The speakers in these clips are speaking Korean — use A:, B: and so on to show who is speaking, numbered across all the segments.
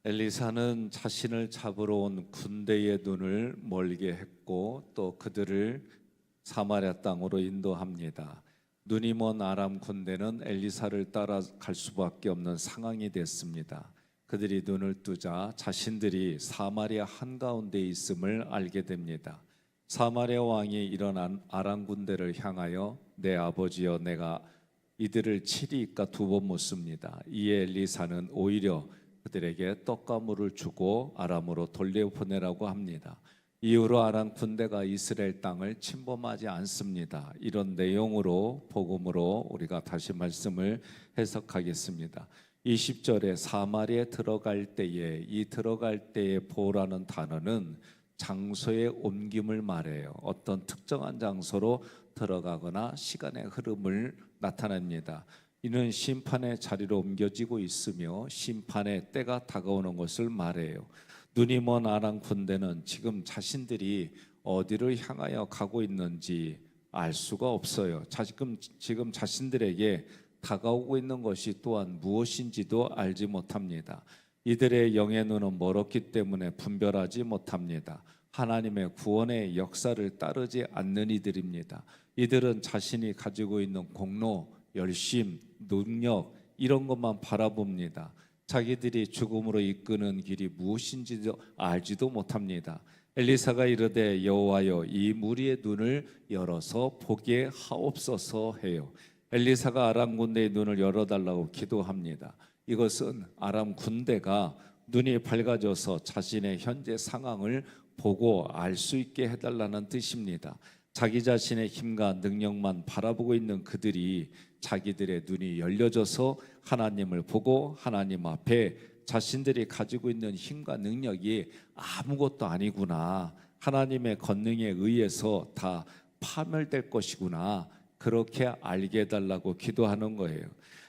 A: 엘리사는 자신을 잡으러 온 군대의 눈을 멀게 했고 또 그들을 사마리아 땅으로 인도합니다. 눈이 먼 아람 군대는 엘리사를 따라갈 수밖에 없는 상황이 됐습니다. 그들이 눈을 뜨자 자신들이 사마리아 한가운데 있음을 알게 됩니다. 사마리아 왕이 일어난 아람 군대를 향하여 내 아버지여 내가 이들을 치리이까 두 번 묻습니다. 이에 엘리사는 오히려 그들에게 떡과 물을 주고 아람으로 돌려보내라고 합니다. 이후로 아람 군대가 이스라엘 땅을 침범하지 않습니다. 이런 내용으로 복음으로 우리가 다시 말씀을 해석하겠습니다. 20절에 사마리아에 들어갈 때에 이 들어갈 때에 보라는 단어는 장소의 옮김을 말해요. 어떤 특정한 장소로 들어가거나 시간의 흐름을 나타냅니다. 이는 심판의 자리로 옮겨지고 있으며 심판의 때가 다가오는 것을 말해요. 눈이 먼 아람 군대는 지금 자신들이 어디를 향하여 가고 있는지 알 수가 없어요. 지금 자신들에게 다가오고 있는 것이 또한 무엇인지도 알지 못합니다. 이들의 영의 눈은 멀었기 때문에 분별하지 못합니다. 하나님의 구원의 역사를 따르지 않는 이들입니다. 이들은 자신이 가지고 있는 공로, 열심, 능력 이런 것만 바라봅니다. 자기들이 죽음으로 이끄는 길이 무엇인지도 알지도 못합니다. 엘리사가 이르되 여호와여 이 무리의 눈을 열어서 보게 하옵소서 해요. 엘리사가 아람 군대의 눈을 열어달라고 기도합니다. 이것은 아람 군대가 눈이 밝아져서 자신의 현재 상황을 보고 알 수 있게 해달라는 뜻입니다. 자기 자신의 힘과 능력만 바라보고 있는 그들이 자기들의 눈이 열려져서 하나님을 보고 하나님 앞에 자신들이 가지고 있는 힘과 능력이 아무것도 아니구나, 하나님의 권능에 의해서 다 파멸될 것이구나, 그렇게 알게 해달라고 기도하는 거예요.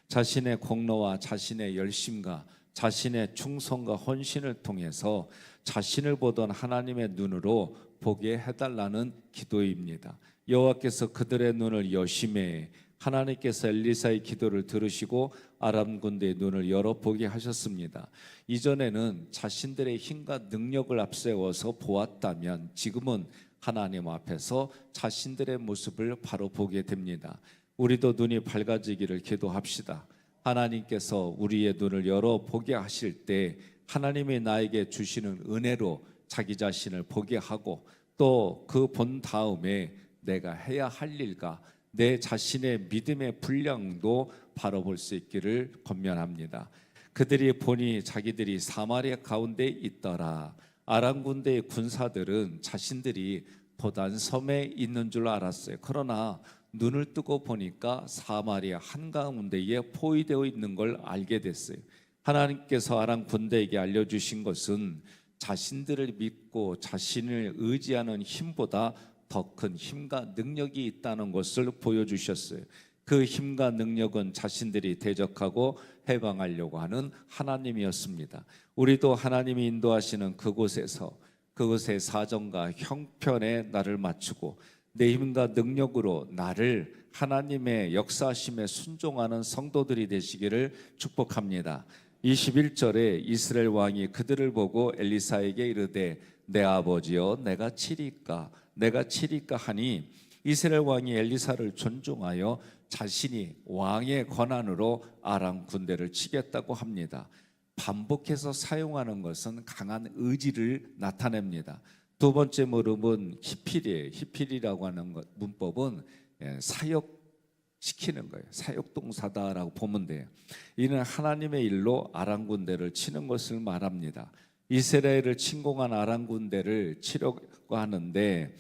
A: 자신의 공로와 자신의 열심과 자신의 충성과 헌신을 통해서 자신을 보던 하나님의 눈으로 보게 해달라는 기도입니다. 여호와께서 그들의 눈을 여심해 하나님께서 엘리사의 기도를 들으시고 아람 군대의 눈을 열어보게 하셨습니다. 이전에는 자신들의 힘과 능력을 앞세워서 보았다면 지금은 하나님 앞에서 자신들의 모습을 바로 보게 됩니다. 우리도 눈이 밝아지기를 기도합시다. 하나님께서 우리의 눈을 열어보게 하실 때 하나님이 나에게 주시는 은혜로 자기 자신을 보게 하고 또 그 본 다음에 내가 해야 할 일과 내 자신의 믿음의 분량도 바로 볼 수 있기를 권면합니다. 그들이 보니 자기들이 사마리아 가운데 있더라. 아람 군대의 군사들은 자신들이 도단 섬에 있는 줄 알았어요. 그러나 눈을 뜨고 보니까 사마리아 한가운데에 포위되어 있는 걸 알게 됐어요. 하나님께서 아람 군대에게 알려주신 것은 자신들을 믿고 자신을 의지하는 힘보다 더 큰 힘과 능력이 있다는 것을 보여주셨어요. 그 힘과 능력은 자신들이 대적하고 해방하려고 하는 하나님이었습니다. 우리도 하나님이 인도하시는 그곳의 사정과 형편에 나를 맞추고 내 힘과 능력으로 나를 하나님의 역사하심에 순종하는 성도들이 되시기를 축복합니다. 21절에 이스라엘 왕이 그들을 보고 엘리사에게 이르되 내 아버지여 내가 치리까 하니 이스라엘 왕이 엘리사를 존중하여 자신이 왕의 권한으로 아람 군대를 치겠다고 합니다. 반복해서 사용하는 것은 강한 의지를 나타냅니다. 두 번째 무릎은 히필이에요. 히필이라고 하는 문법은 사역시키는 거예요. 사역동사다라고 보면 돼요. 이는 하나님의 일로 아람 군대를 치는 것을 말합니다. 이스라엘을 침공한 아람 군대를 치려고 하는데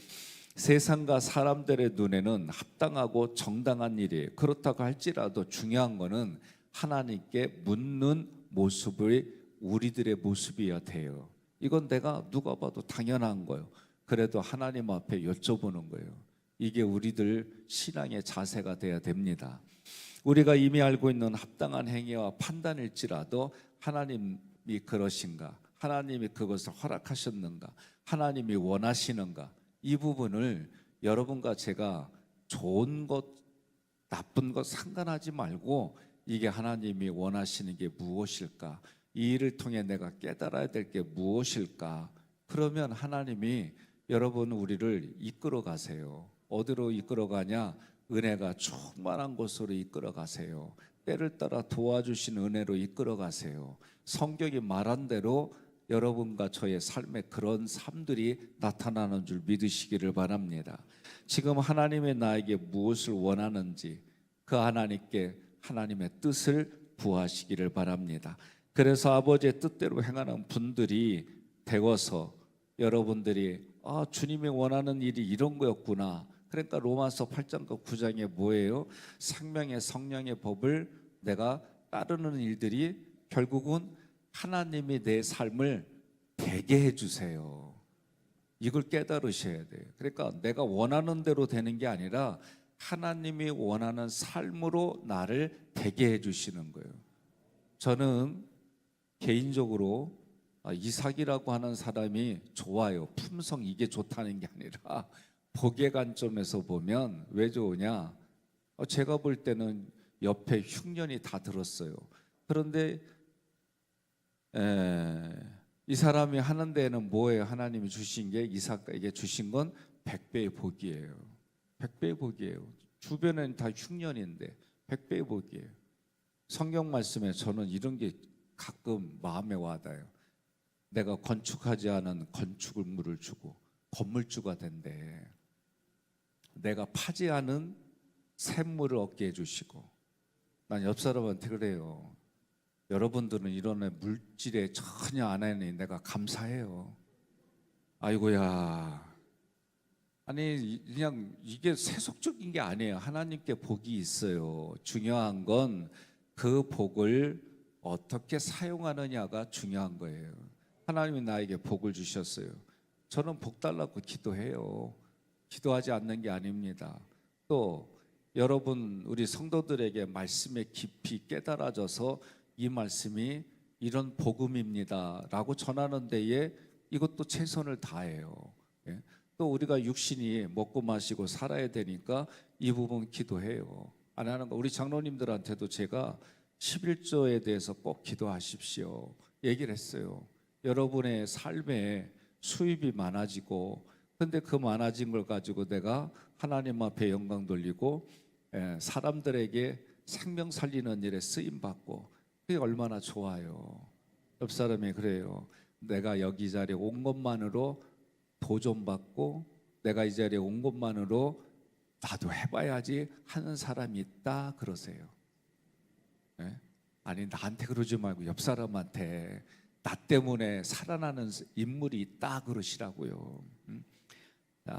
A: 세상과 사람들의 눈에는 합당하고 정당한 일이에요. 그렇다고 할지라도 중요한 거는 하나님께 묻는 모습이 우리들의 모습이어야 돼요. 이건 내가 누가 봐도 당연한 거예요. 그래도 하나님 앞에 여쭤보는 거예요. 이게 우리들 신앙의 자세가 돼야 됩니다. 우리가 이미 알고 있는 합당한 행위와 판단일지라도 하나님이 그러신가, 하나님이 그것을 허락하셨는가, 하나님이 원하시는가, 이 부분을 여러분과 제가 좋은 것 나쁜 것 상관하지 말고 이게 하나님이 원하시는 게 무엇일까, 이 일을 통해 내가 깨달아야 될 게 무엇일까? 그러면 하나님이 여러분 우리를 이끌어 가세요. 어디로 이끌어 가냐? 은혜가 충만한 곳으로 이끌어 가세요. 때를 따라 도와주신 은혜로 이끌어 가세요. 성경이 말한 대로 여러분과 저의 삶에 그런 삶들이 나타나는 줄 믿으시기를 바랍니다. 지금 하나님의 나에게 무엇을 원하는지 그 하나님께 하나님의 뜻을 구하시기를 바랍니다. 그래서 아버지의 뜻대로 행하는 분들이 되어서 여러분들이 주님이 원하는 일이 이런 거였구나. 그러니까 로마서 8장과 9장에 뭐예요? 생명의 성령의 법을 내가 따르는 일들이 결국은 하나님이 내 삶을 되게 해주세요. 이걸 깨달으셔야 돼요. 그러니까 내가 원하는 대로 되는 게 아니라 하나님이 원하는 삶으로 나를 되게 해주시는 거예요. 저는 개인적으로 이삭이라고 하는 사람이 좋아요. 품성 이게 좋다는 게 아니라 복의 관점에서 보면 왜 좋으냐? 제가 볼 때는 옆에 흉년이 다 들었어요. 그런데 이 사람이 하는 데에는 뭐예요? 하나님이 주신 게 이삭에게 주신 건 100배의 복이에요. 100배의 복이에요. 주변에는 다 흉년인데 100배의 복이에요. 성경 말씀에 저는 이런 게 가끔 마음에 와닿아요. 내가 건축하지 않은 건축물을 주고 건물주가 된대. 내가 파지 않은 샘물을 얻게 해주시고. 난 옆 사람한테 그래요. 여러분들은 이런 물질에 전혀 안 하니 내가 감사해요. 아이고야. 아니 그냥 이게 세속적인 게 아니에요. 하나님께 복이 있어요. 중요한 건 그 복을 어떻게 사용하느냐가 중요한 거예요. 하나님이 나에게 복을 주셨어요. 저는 복 달라고 기도해요. 기도하지 않는 게 아닙니다. 또 여러분 우리 성도들에게 말씀에 깊이 깨달아져서 이 말씀이 이런 복음입니다 라고 전하는 데에 이것도 최선을 다해요. 또 우리가 육신이 먹고 마시고 살아야 되니까 이 부분 기도해요. 안 하는 거 우리 장로님들한테도 제가 11조에 대해서 꼭 기도하십시오 얘기를 했어요. 여러분의 삶에 수입이 많아지고 근데 그 많아진 걸 가지고 내가 하나님 앞에 영광 돌리고 사람들에게 생명 살리는 일에 쓰임 받고 그게 얼마나 좋아요. 옆 사람이 그래요. 내가 여기 자리에 온 것만으로 도전 받고 내가 이 자리에 온 것만으로 나도 해봐야지 하는 사람이 있다 그러세요. 네? 아니 나한테 그러지 말고 옆 사람한테 나 때문에 살아나는 인물이 있다 그러시라고요.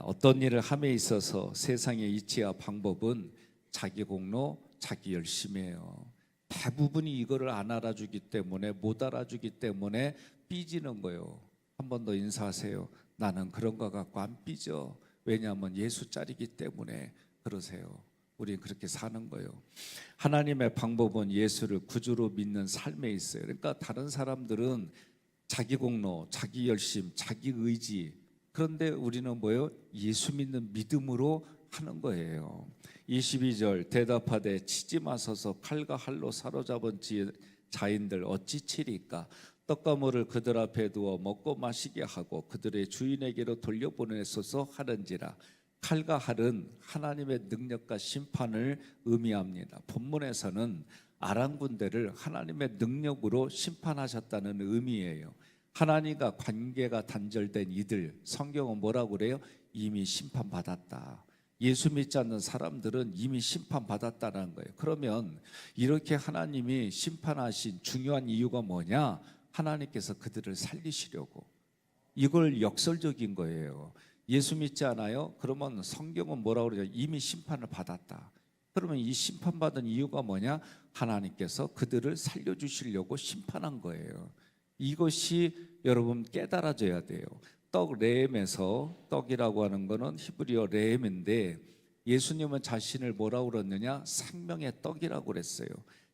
A: 어떤 일을 함에 있어서 세상의 이치와 방법은 자기 공로, 자기 열심이에요. 대부분이 이거를 안 알아주기 때문에 못 알아주기 때문에 삐지는 거예요. 한 번 더 인사하세요. 나는 그런 거 갖고 안 삐져. 왜냐하면 예수짜리기 때문에 그러세요. 우리는 그렇게 사는 거예요. 하나님의 방법은 예수를 구주로 믿는 삶에 있어요. 그러니까 다른 사람들은 자기 공로, 자기 열심, 자기 의지 그런데 우리는 뭐예요? 예수 믿는 믿음으로 하는 거예요. 22절 대답하되 치지 마소서 칼과 할로 사로잡은 자인들 어찌 치리까? 떡과 물을 그들 앞에 두어 먹고 마시게 하고 그들의 주인에게로 돌려보내소서 하는지라. 칼과 할은 하나님의 능력과 심판을 의미합니다. 본문에서는 아람 군대를 하나님의 능력으로 심판하셨다는 의미예요. 하나님과 관계가 단절된 이들 성경은 뭐라고 그래요? 이미 심판받았다. 예수 믿지 않는 사람들은 이미 심판받았다는 거예요. 그러면 이렇게 하나님이 심판하신 중요한 이유가 뭐냐? 하나님께서 그들을 살리시려고. 이걸 역설적인 거예요. 예수 믿지 않아요? 그러면 성경은 뭐라고 그러죠? 이미 심판을 받았다. 그러면 이 심판받은 이유가 뭐냐? 하나님께서 그들을 살려주시려고 심판한 거예요. 이것이 여러분 깨달아져야 돼요. 떡 레헴에서 떡이라고 하는 거는 히브리어 레헴인데 예수님은 자신을 뭐라고 그랬느냐? 생명의 떡이라고 그랬어요.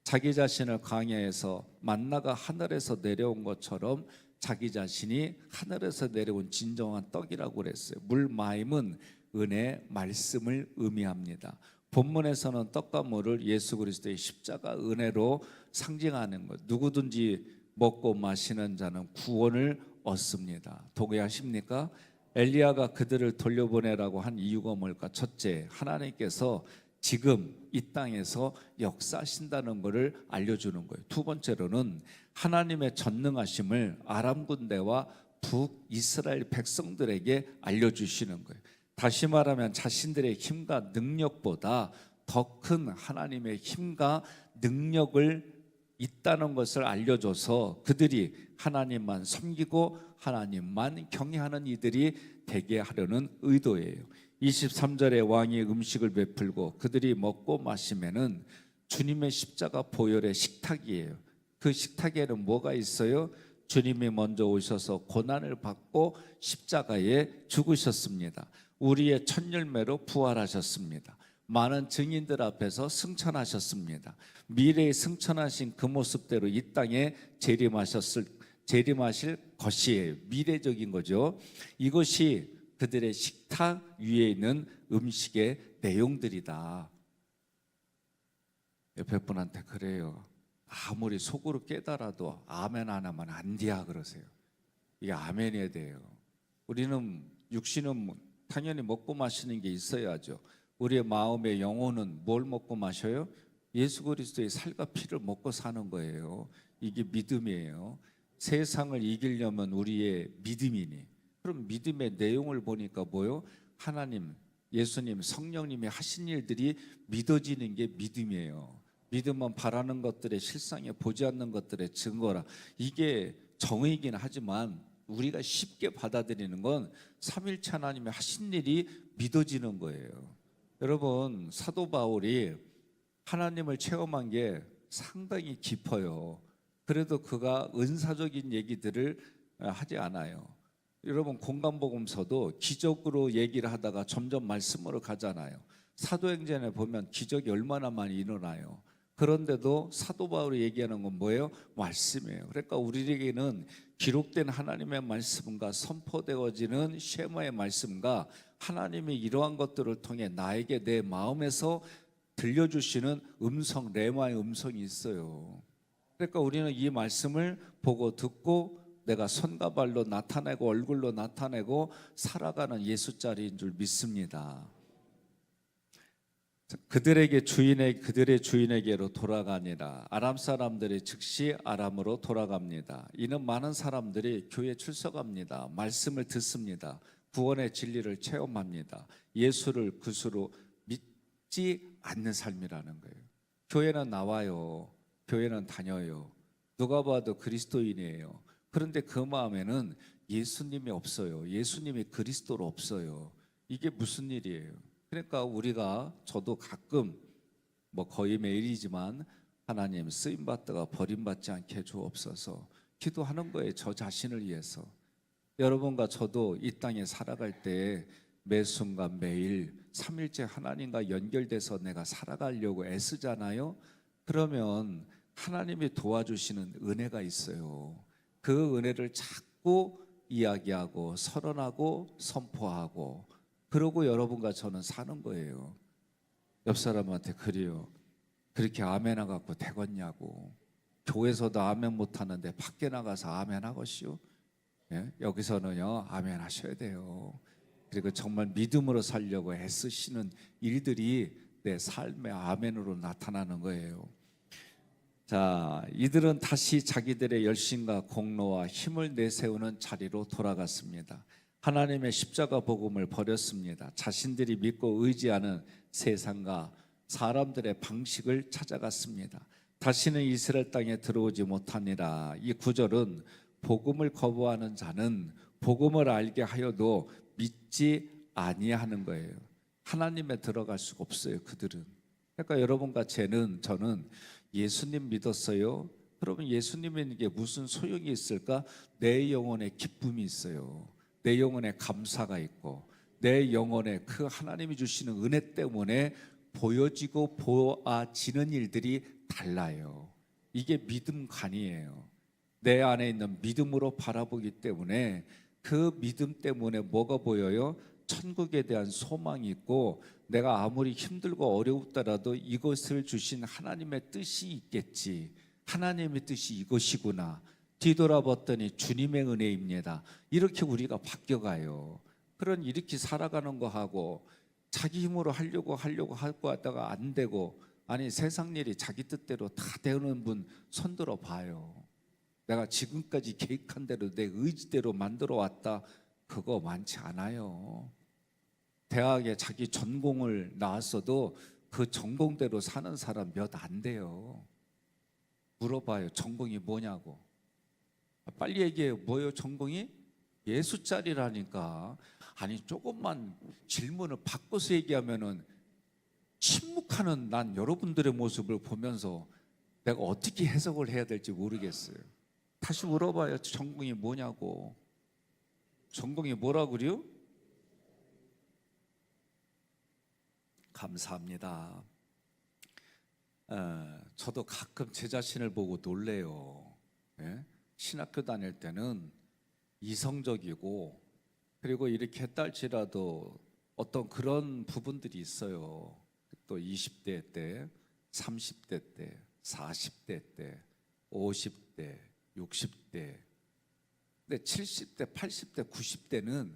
A: 자기 자신을 광야에서 만나가 하늘에서 내려온 것처럼 자기 자신이 하늘에서 내려온 진정한 떡이라고 그랬어요. 물 마임은 은혜, 말씀을 의미합니다. 본문에서는 떡과 물을 예수 그리스도의 십자가 은혜로 상징하는 것. 누구든지 먹고 마시는 자는 구원을 얻습니다. 동의하십니까? 엘리야가 그들을 돌려보내라고 한 이유가 뭘까? 첫째, 하나님께서 지금 이 땅에서 역사하신다는 것을 알려주는 거예요. 두 번째로는 하나님의 전능하심을 아람 군대와 북이스라엘 백성들에게 알려주시는 거예요. 다시 말하면 자신들의 힘과 능력보다 더 큰 하나님의 힘과 능력을 있다는 것을 알려줘서 그들이 하나님만 섬기고 하나님만 경외하는 이들이 되게 하려는 의도예요. 23절에 왕이 음식을 베풀고 그들이 먹고 마시면은 주님의 십자가 보혈의 식탁이에요. 그 식탁에는 뭐가 있어요? 주님이 먼저 오셔서 고난을 받고 십자가에 죽으셨습니다. 우리의 첫 열매로 부활하셨습니다. 많은 증인들 앞에서 승천하셨습니다. 미래에 승천하신 그 모습대로 이 땅에 재림하실 것이에요. 미래적인 거죠. 이것이 그들의 식탁 위에 있는 음식의 내용들이다. 옆에 분한테 그래요. 아무리 속으로 깨달아도 아멘 안 하면 안 돼야 그러세요. 이게 아멘이어야 돼요. 우리는 육신은 당연히 먹고 마시는 게 있어야죠. 우리의 마음의 영혼은 뭘 먹고 마셔요? 예수 그리스도의 살과 피를 먹고 사는 거예요. 이게 믿음이에요. 세상을 이기려면 우리의 믿음이니. 그럼 믿음의 내용을 보니까 뭐요? 하나님, 예수님, 성령님이 하신 일들이 믿어지는 게 믿음이에요. 믿음은 바라는 것들의 실상에 보지 않는 것들의 증거라. 이게 정의이긴 하지만 우리가 쉽게 받아들이는 건 삼일체 하나님이 하신 일이 믿어지는 거예요. 여러분, 사도 바울이 하나님을 체험한 게 상당히 깊어요. 그래도 그가 은사적인 얘기들을 하지 않아요. 여러분, 공간복음서도 기적으로 얘기를 하다가 점점 말씀으로 가잖아요. 사도행전에 보면 기적이 얼마나 많이 일어나요. 그런데도 사도 바울이 얘기하는 건 뭐예요? 말씀이에요. 그러니까 우리에게는 기록된 하나님의 말씀과 선포되어지는 쉐마의 말씀과 하나님이 이러한 것들을 통해 나에게 내 마음에서 들려주시는 음성, 레마의 음성이 있어요. 그러니까 우리는 이 말씀을 보고 듣고 내가 손과 발로 나타내고 얼굴로 나타내고 살아가는 예수자리인 줄 믿습니다. 그들의 주인에게로 돌아가니라. 아람 사람들이 즉시 아람으로 돌아갑니다. 이는 많은 사람들이 교회에 출석합니다. 말씀을 듣습니다. 구원의 진리를 체험합니다. 예수를 그수로 믿지 않는 삶이라는 거예요. 교회는 나와요. 교회는 다녀요. 누가 봐도 그리스도인이에요. 그런데 그 마음에는 예수님이 없어요. 예수님이 그리스도로 없어요. 이게 무슨 일이에요? 그러니까 저도 가끔 거의 매일이지만 하나님 쓰임받다가 버림받지 않게 주옵소서 기도하는 거예요. 저 자신을 위해서. 여러분과 저도 이 땅에 살아갈 때 매 순간 매일 삼일째 하나님과 연결돼서 내가 살아가려고 애쓰잖아요. 그러면 하나님이 도와주시는 은혜가 있어요. 그 은혜를 자꾸 이야기하고 선언하고 선포하고 그러고 여러분과 저는 사는 거예요. 옆 사람한테 그래요. 그렇게 아멘 하갖고 되겠냐고. 교회에서도 아멘 못하는데 밖에 나가서 아멘 하겠시오? 예? 여기서는요 아멘 하셔야 돼요. 그리고 정말 믿음으로 살려고 애쓰시는 일들이 내 삶의 아멘으로 나타나는 거예요. 자, 이들은 다시 자기들의 열심과 공로와 힘을 내세우는 자리로 돌아갔습니다. 하나님의 십자가 복음을 버렸습니다. 자신들이 믿고 의지하는 세상과 사람들의 방식을 찾아갔습니다. 다시는 이스라엘 땅에 들어오지 못하니라. 이 구절은 복음을 거부하는 자는 복음을 알게 하여도 믿지 아니하는 거예요. 하나님에 들어갈 수가 없어요. 그들은. 그러니까 여러분과 저는 예수님 믿었어요. 그러면 예수님에게 이게 무슨 소용이 있을까? 내 영혼에 기쁨이 있어요. 내 영혼에 감사가 있고 내 영혼에 그 하나님이 주시는 은혜 때문에 보여지고 보아지는 일들이 달라요. 이게 믿음관이에요. 내 안에 있는 믿음으로 바라보기 때문에 그 믿음 때문에 뭐가 보여요? 천국에 대한 소망이 있고 내가 아무리 힘들고 어려웠더라도 이것을 주신 하나님의 뜻이 있겠지. 하나님의 뜻이 이것이구나. 뒤돌아봤더니 주님의 은혜입니다. 이렇게 우리가 바뀌어가요. 그런 이렇게 살아가는 거하고 자기 힘으로 하려고 하고 하다가 안 되고, 아니 세상 일이 자기 뜻대로 다 되는 분 손들어 봐요. 내가 지금까지 계획한 대로 내 의지대로 만들어 왔다, 그거 많지 않아요. 대학에 자기 전공을 나왔어도 그 전공대로 사는 사람 몇 안 돼요. 물어봐요. 전공이 뭐냐고. 빨리 얘기해요. 뭐예요 전공이? 예수짜리라니까. 아니 조금만 질문을 바꿔서 얘기하면은 침묵하는 난 여러분들의 모습을 보면서 내가 어떻게 해석을 해야 될지 모르겠어요. 다시 물어봐요. 전공이 뭐냐고. 전공이 뭐라고 그래요? 감사합니다. 저도 가끔 제 자신을 보고 놀래요. 예? 신학교 다닐 때는 이성적이고, 그리고 이렇게 했다 할지라도 어떤 그런 부분들이 있어요. 또 20대 때, 30대 때, 40대 때, 50대, 60대. 근데 70대, 80대, 90대는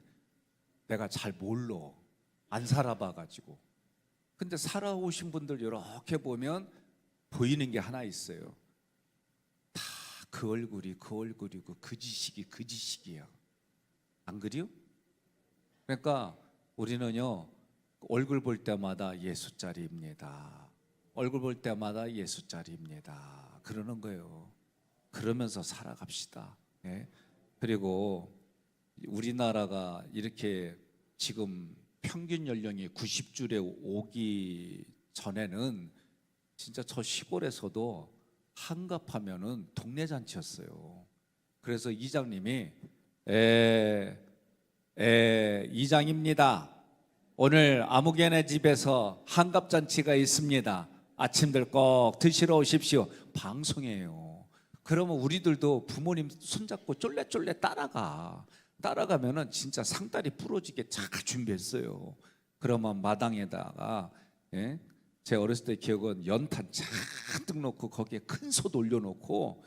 A: 내가 잘 몰라. 안 살아봐가지고. 근데 살아오신 분들 이렇게 보면 보이는 게 하나 있어요. 다 그 얼굴이 그 얼굴이고 그 지식이 그 지식이야. 안 그래요? 그러니까 우리는요, 얼굴 볼 때마다 예수짜리입니다. 얼굴 볼 때마다 예수짜리입니다. 그러는 거예요. 그러면서 살아갑시다. 예? 그리고 우리나라가 이렇게 지금 평균 연령이 90줄에 오기 전에는 진짜 저 시골에서도 한갑하면은 동네 잔치였어요. 그래서 이장님이 이장입니다. 오늘 아무개네 집에서 한갑잔치가 있습니다. 아침들 꼭 드시러 오십시오. 방송이에요. 그러면 우리들도 부모님 손잡고 쫄래쫄래 따라가면은 진짜 상다리 부러지게 잘 준비했어요. 그러면 마당에다가, 예? 제 어렸을 때 기억은 연탄 잔뜩 놓고 거기에 큰 솥 올려놓고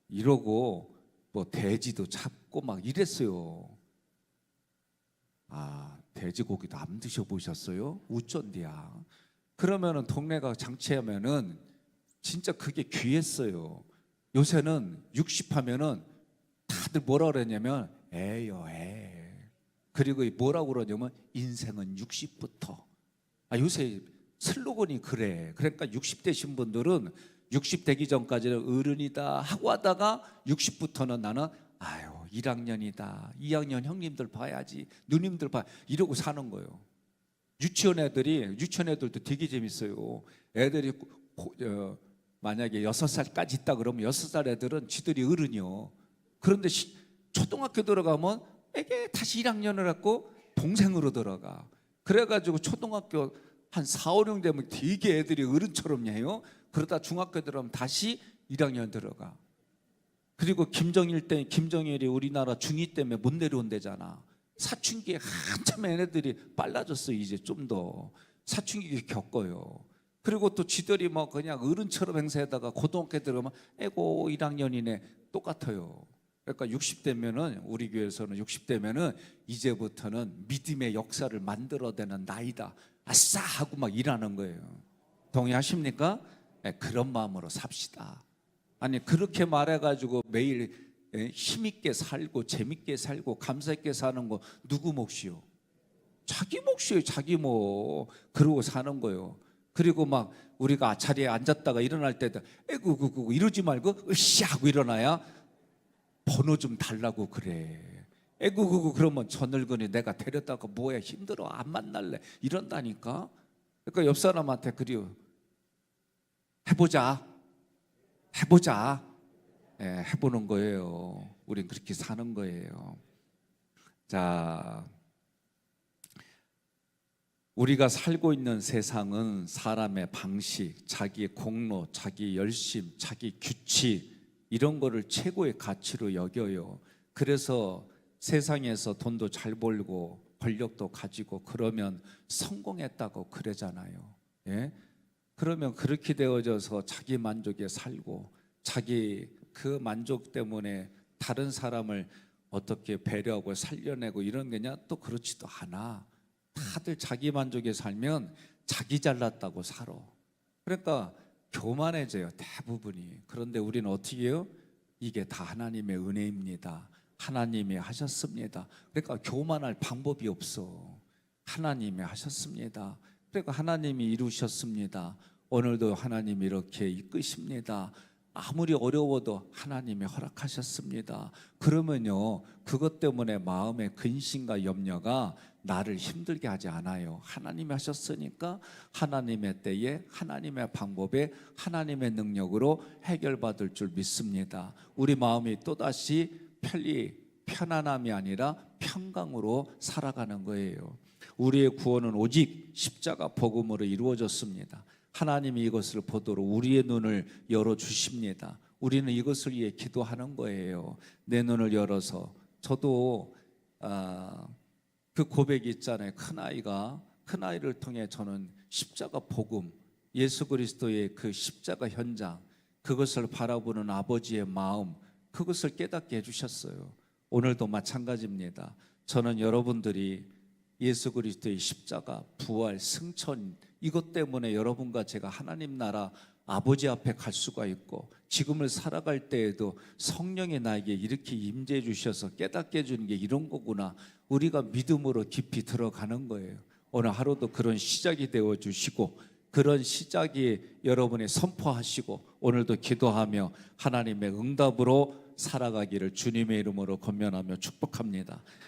A: 이러고 뭐 돼지도 잡고 막 이랬어요. 아, 돼지고기도 안 드셔보셨어요? 우쩐디야. 그러면은 동네가 장치하면은 진짜 그게 귀했어요. 요새는 60 하면은 다들 뭐라 그러냐면 에요 에. 그리고 뭐라고 그러냐면 인생은 60부터. 아, 요새 슬로건이 그래. 그러니까 60 되신 분들은 60 되기 전까지는 어른이다 하고 하다가 60부터는 나는 아유 1학년이다, 2학년 형님들 봐야지, 누님들 봐, 이러고 사는 거예요. 유치원 애들도 되게 재밌어요. 애들이 만약에 6살까지 있다 그러면 6살 애들은 지들이 어른이요. 그런데 초등학교 들어가면 애게 다시 1학년을 갖고 동생으로 들어가. 그래가지고 초등학교 한 4, 5년 되면 되게 애들이 어른처럼 해요. 그러다 중학교 들어가면 다시 1학년 들어가. 그리고 김정일이 우리나라 중2 때문에 못 내려온대잖아. 사춘기에 한참 애네들이 빨라졌어. 이제 좀 더 사춘기 겪어요. 그리고 또 지들이 뭐 그냥 어른처럼 행세하다가 고등학교 들어가면 에고 1학년이네 똑같아요. 그러니까 60대면은 우리 교회에서는 60대면은 이제부터는 믿음의 역사를 만들어내는 나이다. 아싸 하고 막 일하는 거예요. 동의하십니까? 네, 그런 마음으로 삽시다. 아니 그렇게 말해가지고 매일 힘있게 살고 재밌게 살고 감사있게 사는 거 누구 몫이요? 자기 몫이에요. 자기 몫. 그러고 사는 거예요. 그리고 막 우리가 자리에 앉았다가 일어날 때도 에구 이러지 말고 으쌰 하고 일어나야 번호 좀 달라고 그래. 에구 그러면 저 늙은이 내가 데려다가 뭐야 힘들어 안 만날래 이런다니까. 그러니까 옆 사람한테 그래요. 해보자. 예, 해보는 거예요. 우린 그렇게 사는 거예요. 자, 우리가 살고 있는 세상은 사람의 방식, 자기의 공로, 자기 열심, 자기 규칙 이런 거를 최고의 가치로 여겨요. 그래서 세상에서 돈도 잘 벌고 권력도 가지고 그러면 성공했다고 그러잖아요. 예? 그러면 그렇게 되어져서 자기 만족에 살고 자기 그 만족 때문에 다른 사람을 어떻게 배려하고 살려내고 이런 게냐? 또 그렇지도 않아. 다들 자기 만족에 살면 자기 잘났다고 살아. 그러니까 교만해져요, 대부분이. 그런데 우리는 어떻게 해요? 이게 다 하나님의 은혜입니다. 하나님이 하셨습니다. 그러니까 교만할 방법이 없어. 하나님이 하셨습니다. 그러니까 하나님이 이루셨습니다. 오늘도 하나님이 이렇게 이끄십니다. 아무리 어려워도 하나님이 허락하셨습니다. 그러면요, 그것 때문에 마음의 근심과 염려가 나를 힘들게 하지 않아요. 하나님이 하셨으니까 하나님의 때에 하나님의 방법에 하나님의 능력으로 해결받을 줄 믿습니다. 우리 마음이 또다시 편안함이 아니라 평강으로 살아가는 거예요. 우리의 구원은 오직 십자가 복음으로 이루어졌습니다. 하나님이 이것을 보도록 우리의 눈을 열어주십니다. 우리는 이것을 위해 기도하는 거예요. 내 눈을 열어서. 저도 그 고백이 있잖아요. 큰아이를 통해 저는 십자가 복음, 예수 그리스도의 그 십자가 현장, 그것을 바라보는 아버지의 마음, 그것을 깨닫게 해주셨어요. 오늘도 마찬가지입니다. 저는 여러분들이 예수 그리스도의 십자가, 부활, 승천, 이것 때문에 여러분과 제가 하나님 나라 아버지 앞에 갈 수가 있고, 지금을 살아갈 때에도 성령이 나에게 이렇게 임재해 주셔서 깨닫게 해주는 게 이런 거구나, 우리가 믿음으로 깊이 들어가는 거예요. 오늘 하루도 그런 시작이 되어 주시고, 그런 시작이 여러분이 선포하시고, 오늘도 기도하며 하나님의 응답으로 살아가기를 주님의 이름으로 권면하며 축복합니다.